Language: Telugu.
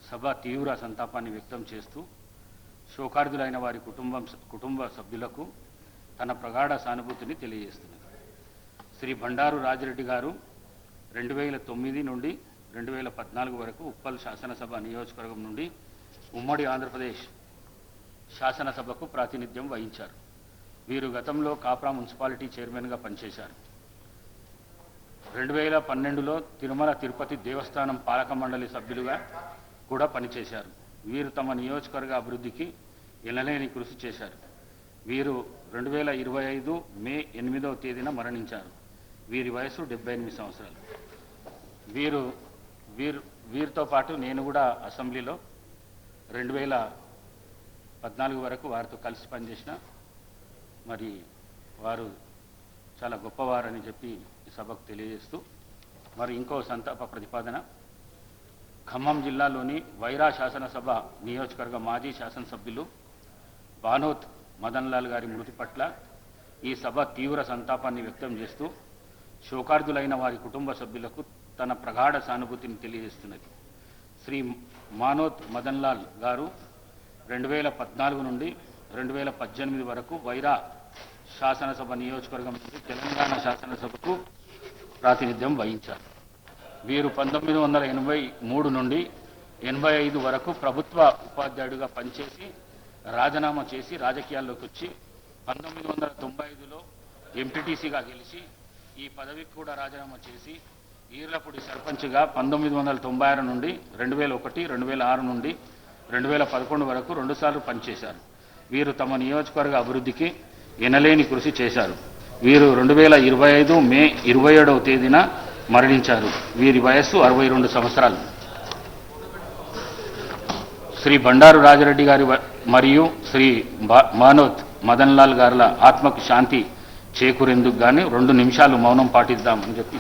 సభ తీవ్ర సంతాపాన్ని వ్యక్తం చేస్తూ శోకార్దులైన వారి కుటుంబ సభ్యులకు తన ప్రగాఢ సానుభూతిని తెలియజేస్తున్నది. శ్రీ బండారు రాజిరెడ్డి గారు 2009 నుండి 2014 వరకు ఉప్పల్ శాసనసభ నియోజకవర్గం నుండి ఉమ్మడి ఆంధ్రప్రదేశ్ శాసనసభకు ప్రాతినిధ్యం వహించారు. వీరు గతంలో కాప్రా మున్సిపాలిటీ చైర్మన్గా పనిచేశారు. 2012లో తిరుమల తిరుపతి దేవస్థానం పాలక మండలి సభ్యులుగా కూడా పనిచేశారు. వీరు తమ నియోజకవర్గ అభివృద్ధికి ఎనలేని కృషి చేశారు. వీరు 2025 మే 8వ తేదీన మరణించారు. వీరి వయసు 78 సంవత్సరాలు. వీరితో పాటు నేను కూడా అసెంబ్లీలో 2014 వరకు వారితో కలిసి పనిచేసిన. మరి వారు చాలా గొప్పవారని చెప్పి ఈ సభకు తెలియజేస్తూ మరి ఇంకో సంతాప ప్రతిపాదన. ఖమ్మం జిల్లాలోని వైరా శాసనసభ నియోజకవర్గ మాజీ శాసనసభ్యులు బానోత్ మదన్ లాల్ గారి మృతి పట్ల ఈ సభ తీవ్ర సంతాపాన్ని వ్యక్తం చేస్తూ శోకార్దులైన వారి కుటుంబ సభ్యులకు తన ప్రగాఢ సానుభూతిని తెలియజేస్తున్నది. శ్రీ మానోత్ మదన్ లాల్ గారు 2014 నుండి 2018 వరకు వైరా శాసనసభ నియోజకవర్గం నుండి తెలంగాణ శాసనసభకు ప్రాతినిధ్యం వహించారు. వీరు 1983 నుండి 85 వరకు ప్రభుత్వ ఉపాధ్యాయుడిగా పనిచేసి రాజీనామా చేసి రాజకీయాల్లోకి వచ్చి 1995లో ఎంపీటీసీగా గెలిచి ఈ పదవికి కూడా రాజీనామా చేసి ఈర్లపూడి సర్పంచ్గా 1996 నుండి 2001, 2006 నుండి 2011 వరకు 2 సార్లు పనిచేశారు. వీరు తమ నియోజకవర్గ అభివృద్ధికి ఎనలేని కృషి చేశారు. వీరు 2025 మే 27వ తేదీన మరణించారు. వీరి వయస్సు 62 సంవత్సరాలు. శ్రీ బండారు రాజిరెడ్డి గారి మరియు శ్రీ మానోత్ మదన్ లాల్ గారుల ఆత్మకు శాంతి చేకూరేందుకు గాను 2 నిమిషాలు మౌనం పాటిద్దామని చెప్పి